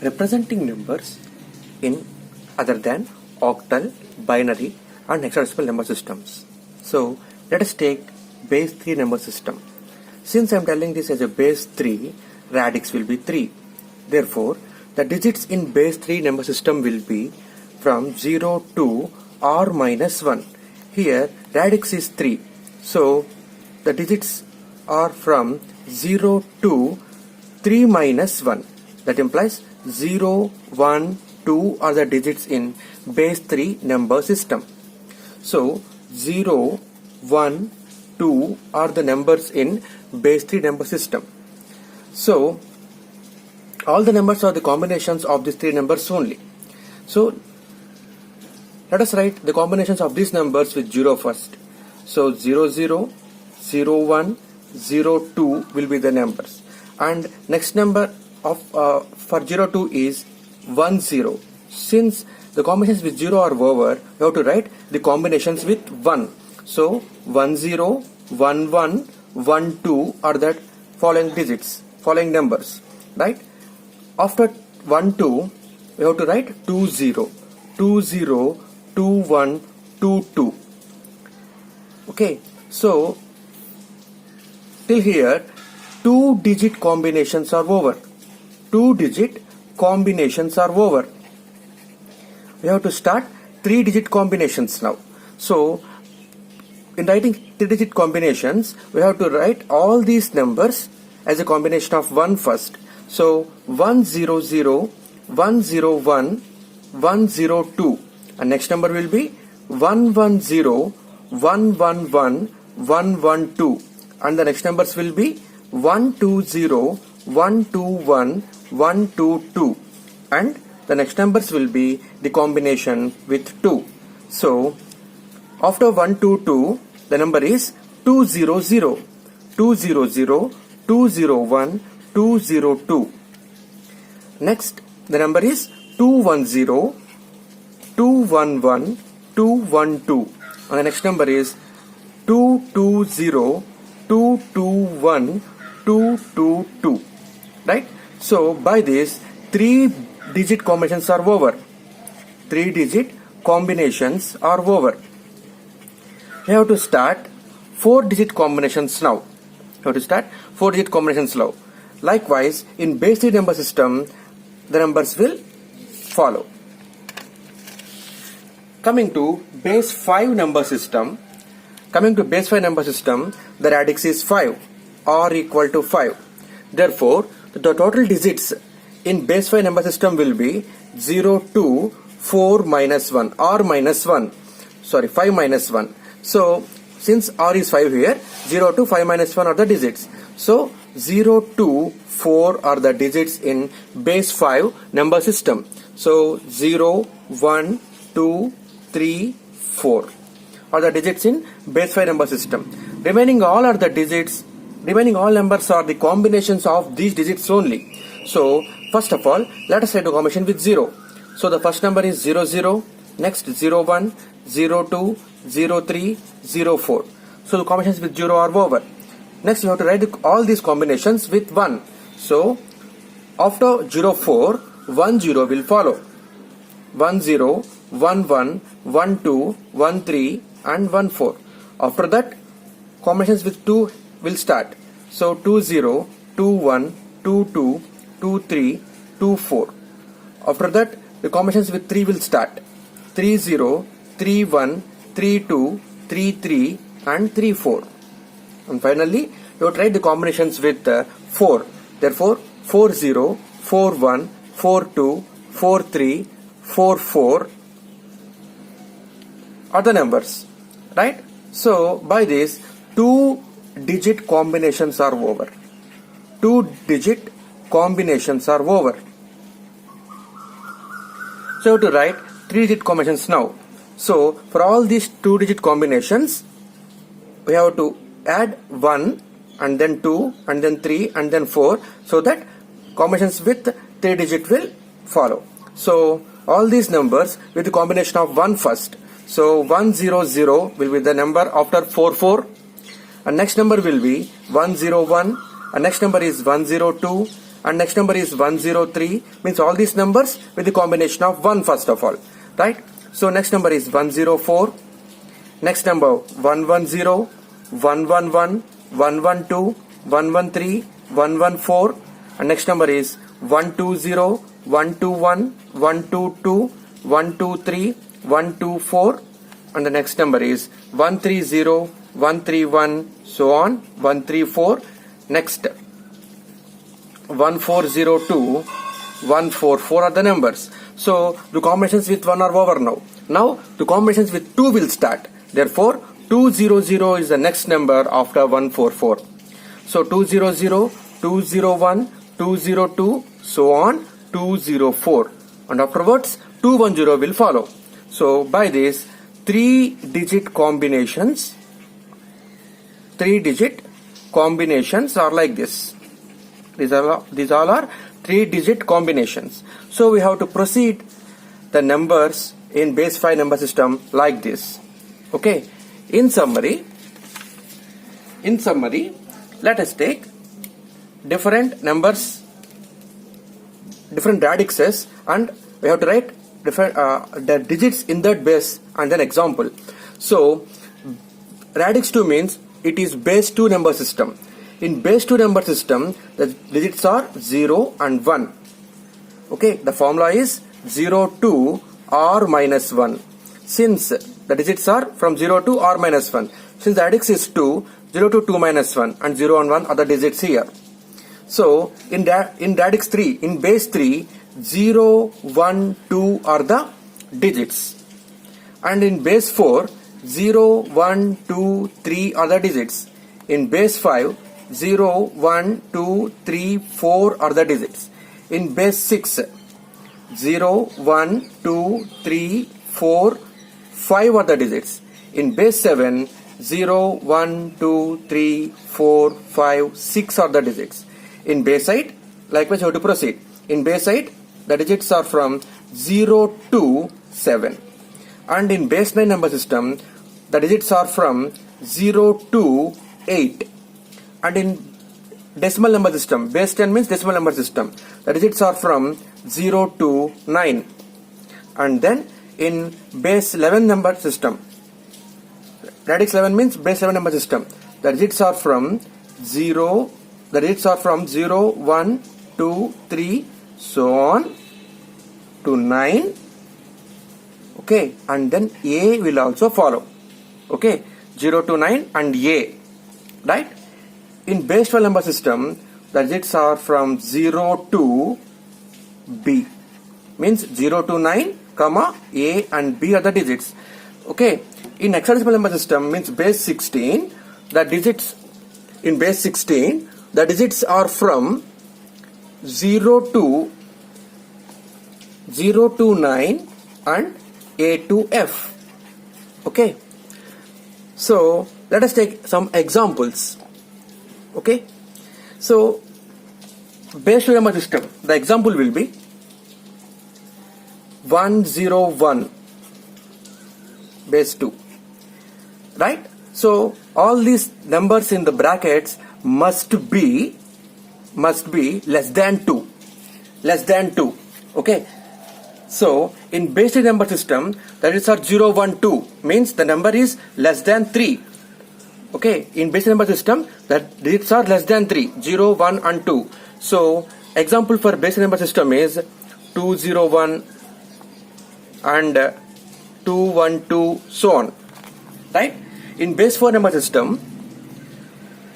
representing numbers in other than octal, binary and hexadecimal number systems. So let us take base 3 number system. Since I am telling this as a base 3, radix will be 3. Therefore, the digits in base 3 number system will be from 0 to r minus 1. Here radix is 3. So the digits are from 0 to 3 minus 1. That implies 0, 1, 2 are the digits in base 3 number system. So 0, 1, 2 are the numbers in base 3 number system. So all the numbers are the combinations of these 3 numbers only. So let us write the combinations of these numbers with 0 first. So 0, 0, 0, 1, 0, 2 will be the numbers. And next number of for 0, 2 is 1, 0. Since the combinations with 0 are over, we have to write the combinations with 1. So 1, 0, 1, 1, 1, 2 are the following digits, following numbers, right? After 1, 2, we have to write 2, 0, 2, 0, 2, 1, 2, 2. Okay, so till here 2-digit combinations are over. 2-digit combinations are over. We have to start 3-digit combinations now. So in writing 3-digit combinations, we have to write all these numbers as a combination of 1 first. So 1, 0, 0, 1, 0, 1, 1, 0, 2. And next number will be 1, 1, 0, 1, 1, 1, 1, 1, 2. And the next numbers will be 1, 2, 0, 1, 2, 1, 1, 2, 2. And the next numbers will be the combination with 2. So after 1, 2, 2, the number is 2, 0, 0, 2, 0, 0, 2, 0, 1, 2, 0, 2. Next, the number is 2, 1, 0, 2, 1, 1, 2, 1, 2. And the next number is 2, 2, 0, 2, 2, 1, 2, 2, 2. Right? So by this, 3-digit combinations are over. 3-digit combinations are over. We have to start 4-digit combinations now. We have to start 4-digit combinations now. Likewise, in base 3 number system, the numbers will follow. Coming to base 5 number system, the radix is 5, r equal to 5. Therefore, the total digits in base 5 number system will be 0 to 4 minus 1, r minus 1, 5 minus 1. So, since r is 5 here, 0 to 5 minus 1 are the digits. So, 0 to 4 are the digits in base 5 number system. So, 0, 1, 2, 3, 4 are the digits in base 5 number system. Remaining all numbers are the combinations of these digits only. So, first of all, let us write a combination with 0. So, the first number is 0, 0, next 0, 1, 0, 2, 0, 3, 0, 4. So, the combinations with 0 are over. Next, you have to write all these combinations with 1. So, after 0, 4, 1, 0 will follow. 1, 0, 1, 1, 1, 2, 1, 3 and 1, 4. After that, combinations with 2 will start. So, 2, 0, 2, 1, 2, 2, 2, 3, 2, 4. After that, the combinations with 3 will start. 3, 0, 3, 1, 3, 2, 3, 3 and 3, 4. And finally, you have to write the combinations with 4. Therefore, 4, 0, 4, 1, 4, 2, 4, 3, 4, 4 are the numbers. Right? So, by this, 2-digit combinations are over. 2-digit combinations are over. So, you have to write 3-digit combinations now. So, for all these 2-digit combinations, we have to add 1 and then 2 and then 3 and then 4, so that combinations with 3-digit will follow. So, all these numbers with the combination of 1 first. So, 1, 0, 0 will be the number after 4, 4. And next number will be 1, 0, 1. And next number is 1, 0, 2. and next number is 103, means all these numbers with the combination of 1 first of all, right? So next number is 104, next number 110, 111, 112, 113, 114, and next number is 120, 121, 122, 123, 124, and the next number is 130, 131, so on, 134, next 1402, 144 are the numbers. So the combinations with 1 are over now. Now the combinations with 2 will start. Therefore 200 is the next number after 144. So 200, 201, 202, so on, 204, and afterwards 210 will follow. So by this 3-digit combinations are like this. These all are 3-digit combinations. So we have to proceed the numbers in base 5 number system like this. Okay. In summary, let us take different numbers, different radixes, and we have to write different the digits in that base and then example. So radix 2 means it is base 2 number system. In base 2 number system, the digits are 0 and 1. Okay, the formula is 0 to r minus 1. Since the digits are from 0 to r minus 1. Since the radix is 2, 0 to 2 minus 1, and 0 and 1 are the digits here. So in radix 3, in base 3, 0, 1, 2 are the digits. And in base 4, 0, 1, 2, 3 are the digits. In base 5, 0, 1, 2, 3, 4 are the digits. In base 6, 0, 1, 2, 3, 4, 5 are the digits. In base 7, 0, 1, 2, 3, 4, 5, 6 are the digits. In base 8, likewise you have to proceed. In base 8, the digits are from 0 to 7. And in base 9 number system, the digits are from 0 to 8. And in decimal number system, base 10 means decimal number system, the digits are from 0 to 9. And then in base 11 number system, radix 11 means base 11 number system, the digits are from 0, 1, 2, 3, so on to 9. Okay, and then A will also follow. Okay, 0 to 9 and A, right? In base 12 number system, the digits are from 0 to B. Means 0 to 9, comma, A and B are the digits. Okay, in hexadecimal number system means base 16, the digits in base 16, the digits are from 0 to 9 and A to F. Okay, so let us take some examples. Okay, so base 2 number system, the example will be 101 base 2, right? So all these numbers in the brackets must be less than 2. Okay, so in base 3 number system, the digits are 0, 1, 2, means the number is less than 3. Okay, in base number system, the digits are less than 3, 0, 1 and 2. So example for base number system is 201 and 212, so on, right? In base 4 number system,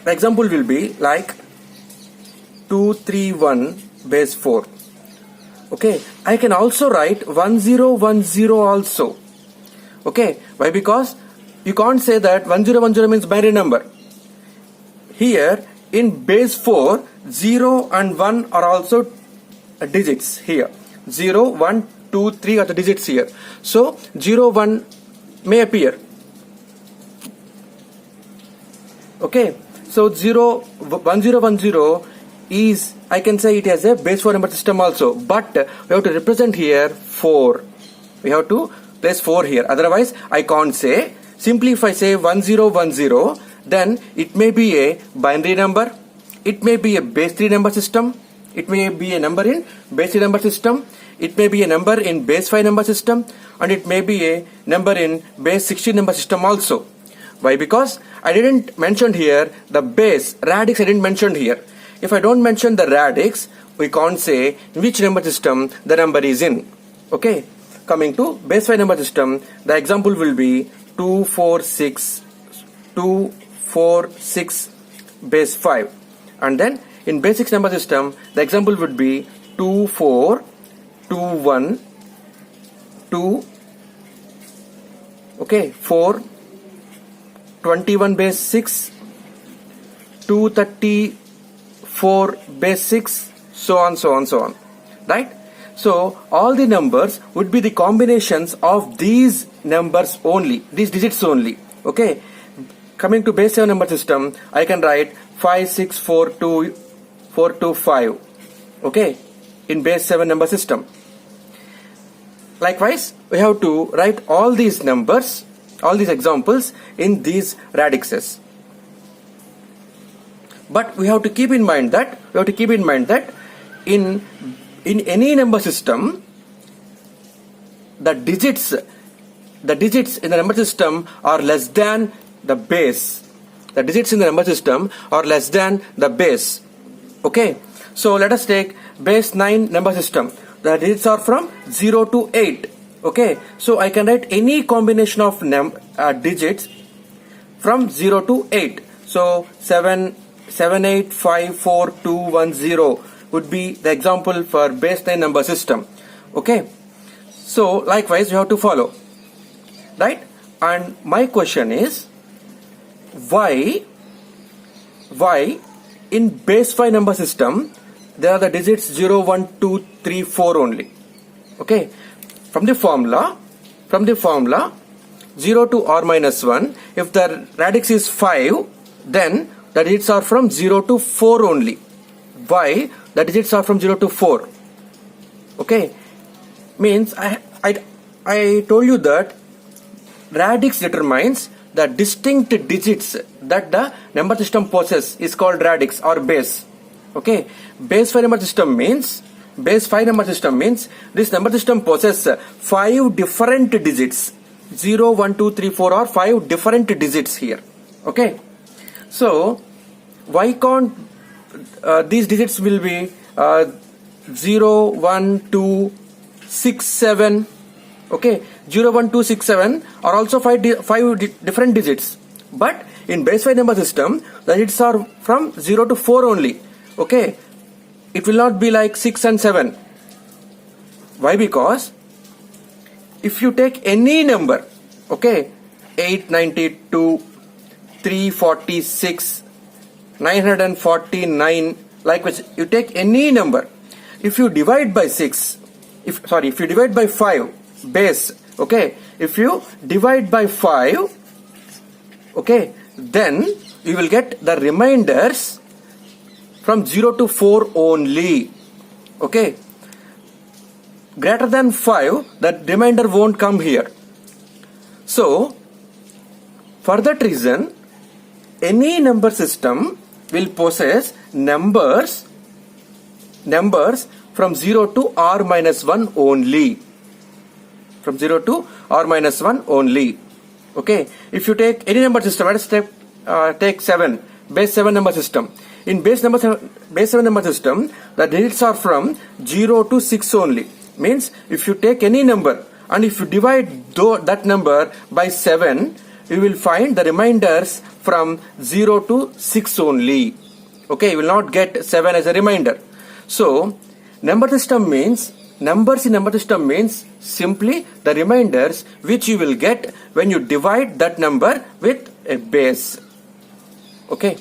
the example will be like 231 base 4. Okay, I can also write 1010 also. Okay, why? Because you can't say that 1010 means binary number. Here in base 4, 0 and 1 are also digits here. 0, 1, 2, 3 are the digits here. So 0, 1 may appear. Okay, so 1010 is, I can say it as a base 4 number system also, but we have to represent here 4. We have to place 4 here, otherwise I can't say. Simply if I say 1010, then it may be a binary number, it may be a base 3 number system, It may be a number in base 3 number system, it may be a number in base 5 number system, and it may be a number in base 16 number system also. Why? Because I didn't mention here the base, radix I didn't mention here. If I don't mention the radix, we can't say which number system the number is in. Okay. Coming to base 5 number system, the example will be 246 base 5. And then in base 6 number system, the example would be 2421 okay, 421 base 6, 234 base 6, so on, right? So all the numbers would be the combinations of these numbers only, these digits only. Okay. Coming to base 7 number system, I can write 5642425. Okay, in base 7 number system. Likewise, we have to write all these numbers, all these examples in these radixes. But we have to keep in mind that in any number system, the digits in the number system are less than the base. The digits in the number system are less than the base. Okay. So let us take base 9 number system. The digits are from 0 to 8. Okay. So I can write any combination of digits from 0 to 8. So 7854210 would be the example for base 9 number system. Okay. So likewise you have to follow. Right? And my question is, why in base 5 number system there are the digits 0, 1, 2, 3, 4 only. Okay. From the formula 0 to r minus 1, if the radix is 5, then the digits are from 0 to 4 only. Why the digits are from 0 to 4? Okay. Means I told you that radix determines the distinct digits that the number system possesses is called radix or base. Okay. Base 5 number system means this number system possesses 5 different digits. 0, 1, 2, 3, 4 are 5 different digits here. Okay. So why can't these digits will be 0, 1, 2, 6, 7. Okay, 0, 1, 2, 6, 7 are also 5 different digits. But in base 5 number system, the digits are from 0 to 4 only. Okay, it will not be like 6 and 7. Why? Because if you take any number, okay, 892, 346, 949, likewise, you take any number. If you divide by 6, if you divide by 5 base, okay, if you divide by 5, okay, then you will get the remainders from 0 to 4 only. Okay, greater than 5, that remainder won't come here. So for that reason, any number system will possess numbers from 0 to r minus 1 only. From 0 to r minus 1 only. Okay. If you take any number system, let us take 7, base 7 number system. In base 7 number system, the digits are from 0 to 6 only. Means if you take any number and if you divide that number by 7, you will find the remainders from 0 to 6 only. Okay, you will not get 7 as a remainder. So numbers in number system means simply the remainders which you will get when you divide that number with a base. Okay.